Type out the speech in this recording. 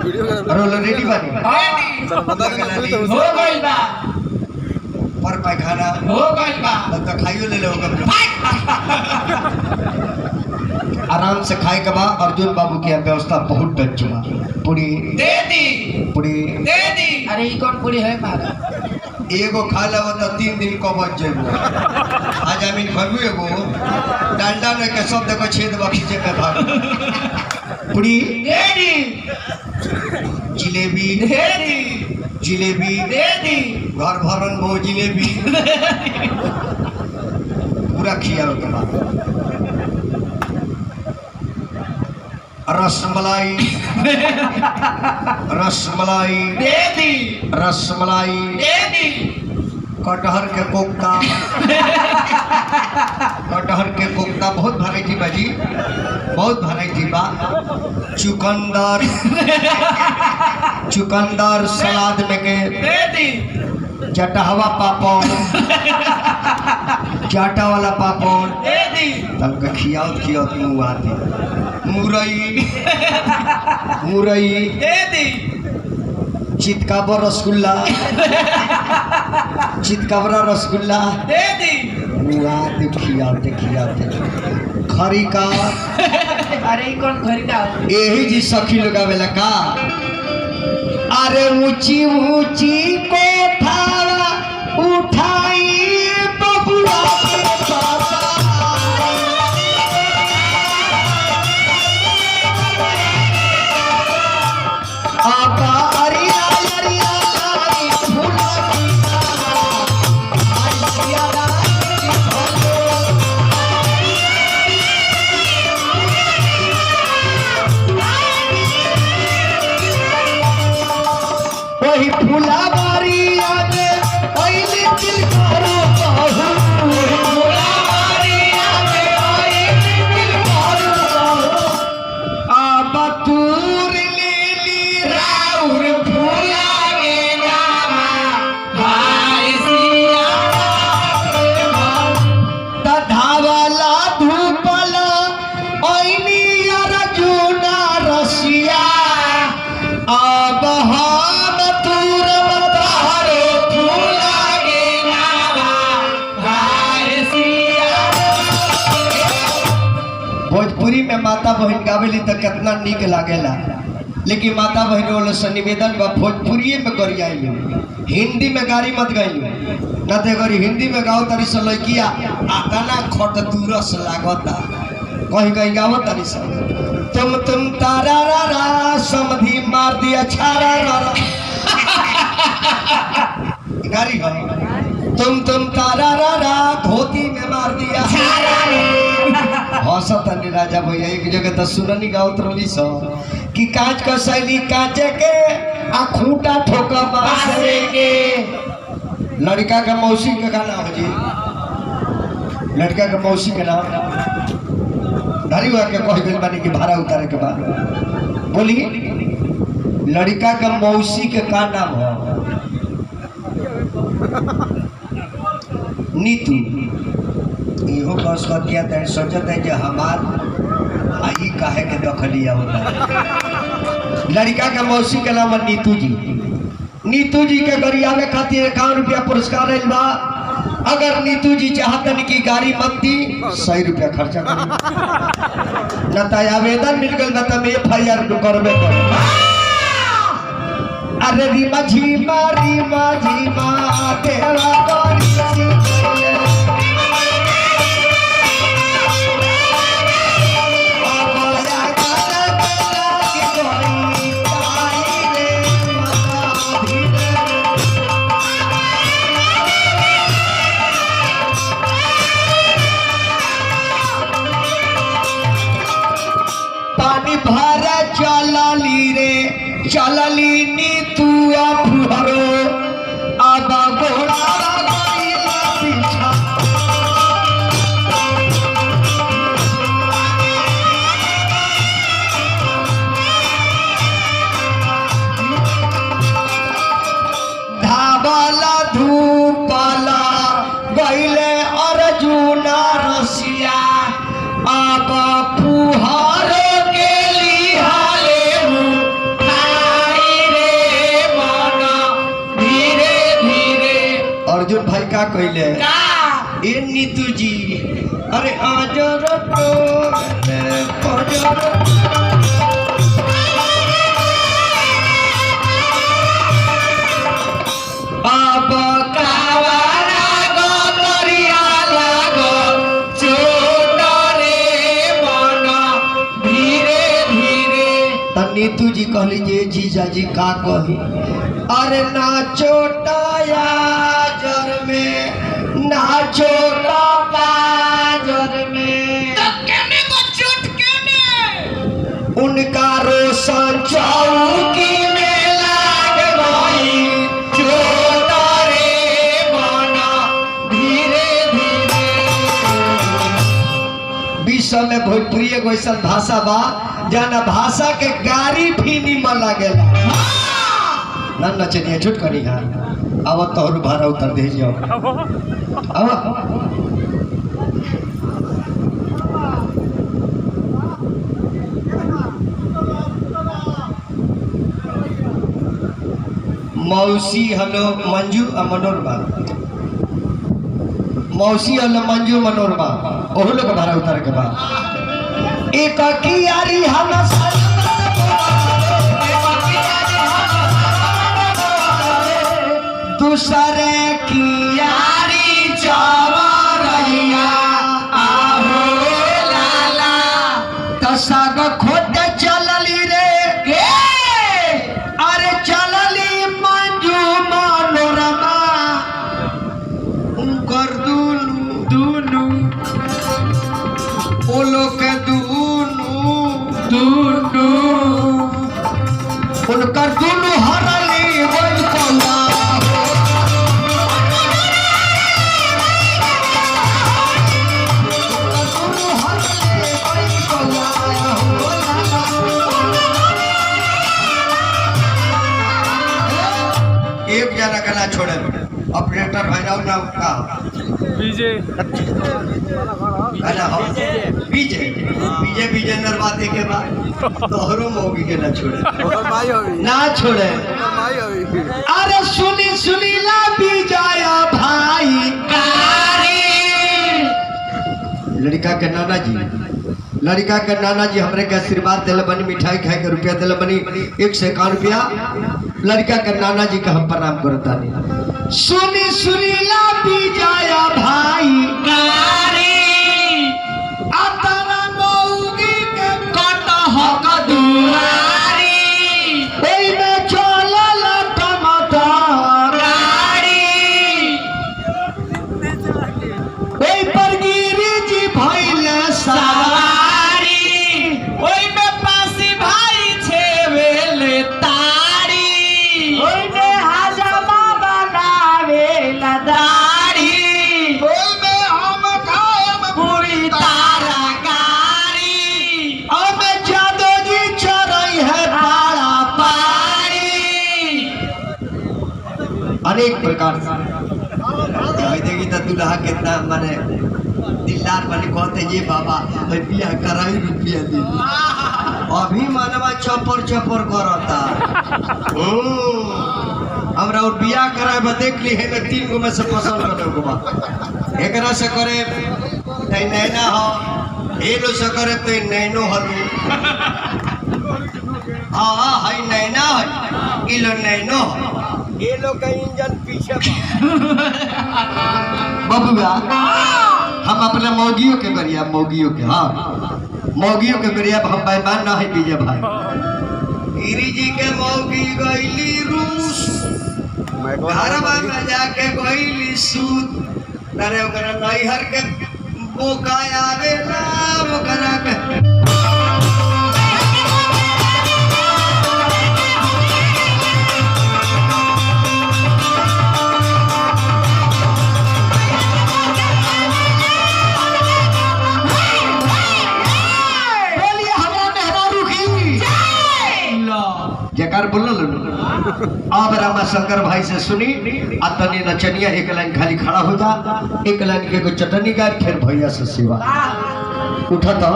role ready बानी हो गइल बा पर पैखाना हो गइल बा तो खाइयो ले लो आराम से खाए के बाद अर्जुन बाबू की व्यवस्था बहुत डच चुका पूरी दे दी अरे ई कौन पूरी है मारा एगो खा लो तो 3 दिन को बच जेबो आज अमीन भरबू एगो डांडा में के सब देखो छेद बखीचे में भाग पूरी दे दी जिलेबी दे दी जिलेबी दे दी घर भरन वो जिलेबी पूरा खियाओ के बाद रसमलाई रसमलाई दे दी रसमलाई दे दी कटहर के कोफ्ता कटहर के कोफ्ता बहुत वैरायटी बाजी बहुत वैरायटी बा चुकंदर चुकंदर सलाद में के दे दी जटहवा पापड़ चाटा वाला पापड़ दे दी तब के खियाओ मुँह आती मुरई मुरई दे दी चितकाबर रसगुल्ला चितकाबरा रसगुल्ला दे दी मुआते खियाते खरी का अरे ई कौन घरी का यही जी सखी लगावेला का अरे ऊंची ऊंची कोठावा उठाई बबुआ के पापा आपा अरिया अरिया लाई फूला आइया वही फुलाबारी आगे पहले दिल करो बहु फुलाबारी आगे पहले दिल करो बहु अब तूर ले ली राउर फुलागे नामा भाई सिया धावाला धूपला ऐनी अर्जुना रसिया अब हम तुरम तहरो फुलागे नामा भाई सिया भोजपुरी में माता बहन गावेली तो कितना निक लागेला लेकिन माता बहन वालों से निवेदन बा भोजपुरी में गरियाइलो हिंदी में गाड़ी मत गाइलो न ते गरी हिंदी में गाओ तरी से लइकिया आतना खट दूरस लागता कहीं कहीं गाओ तरी से तुम तारा रा रा समधी मार दिया छारा रा रा गाड़ी हो तुम तारा रा रा धोती में मार दिया हौसत राजा भैया एक जगह तो सुननी गाँव रही सो कि कांच का शैली कांचे के आ खूंटा ठोका बासे के लड़का का मौसी का गाना हो जी लड़का का मौसी के नाम धरी हुआ के कह गई बानी कि भाड़ा उतारे के बाद बोली लड़का का मौसी के का नाम हो नीतू इहो बस किया तैन सोचत है जो हमार आई काहे के दखलिया होता लड़का के मौसी के नाम नीतू जी के गरियावे खातिर 51 रुपया पुरस्कार आइल बा अगर नीतू जी चाहतन की गाड़ी मत दी 100 रुपया खर्चा करी न तो आवेदन मिल गल बा तब FIR करबे कर अरे रीमा झीमा तेरा गरी पानी भरा चलली नीतू फुहरो अब घोड़ा पीछा धावला धूपला गईले अर्जुना रसिया अब फुहरो के लिहाले का कहले का ए नीतू जी अरे आजर तो अब कावारा गो तरिया लागो चोट रे मन धीरे धीरे त नीतू जी कहली जे जीजा जी का कही अरे नाचो टायाजर में नाचो टायाजर में तो केने को चोट केने उनका रोशन चौकी में लाग गई चोट रे मन धीरे धीरे विश्व में भोजपुरी एगो ऐसा भाषा बा जाना भाषा के गारी भी निमन लागेला ना नचनिया झूठ करी हाँ अब तोहर भाड़ा उतर दे जाओ अब मौसी हलो मंजू और मनोरमा मौसी हलो मंजू मनोरमा ओहो लोग भाड़ा उतर के बाद एक कियारी हम दूसरे की यारी चवरैया आहो लाला तसाग खोट चलली रे के अरे चलली मंजू मनोरमा उनकर दुनू ओ लोग के दुनू उनकर दुनू हरली वही कोला एक जना का ना छोड़े ऑपरेटर भाई राव नाम का विजय है ना विजय विजय विजेंद्र बाते के बाद तोहरो मौगी के ना छोड़े ना छोड़े अरे सुनी सुनीला विजय भाई कारी लड़का के नाना जी हमरे के आशीर्वाद दिले बनी मिठाई खाए के रुपया दिले बनी 151 रुपया लड़का के नाना जी का हम प्रणाम करता नहीं सुनी सुनीला विजय भाई कारी अतरा मौगी के कटहक दुआरी ओई में चलल टमाटर कारी ओई पर गिरी जी भइले सवारी ओई में पासी भाई छेवेले तारी ओई में हजमा बनावे दाढ़ी ओई में हम खाएम पूरी तारा कारी अब जादो जी चरई है पारा पारी अनेक प्रकार से देखी तो दुल्हा कितना माने दिलदार बने कहते ये बाबा रुपया कराई रुपया दे अभी मनवा चपर चपर करता हमरा और बियाह कराए बा देख ली है में 3 गो में से पसंद करे को बा एकरा से करे तै नैना हो हेलो से करे तै नैनो हलू हां है नैना है इलो नैनो ये लोग का इंजन पीछे बबुआ हम अपने मौगियों के करिया मौगियों के हाँ मौगियों के करिया हम बेईमान ना है विजय भाई गिरी जी के मौगी गईली रूस घरवा में जाके गईली सूत तरे ओकरा नैहर के बोका आवेला ओकरा के जकार बोलल अब रामा शंकर भाई से सुनी अतनी नचनिया एक लाइन खाली खड़ा हो जा एक लाइन के चटनी गाय फिर भैया से सेवा उठा तो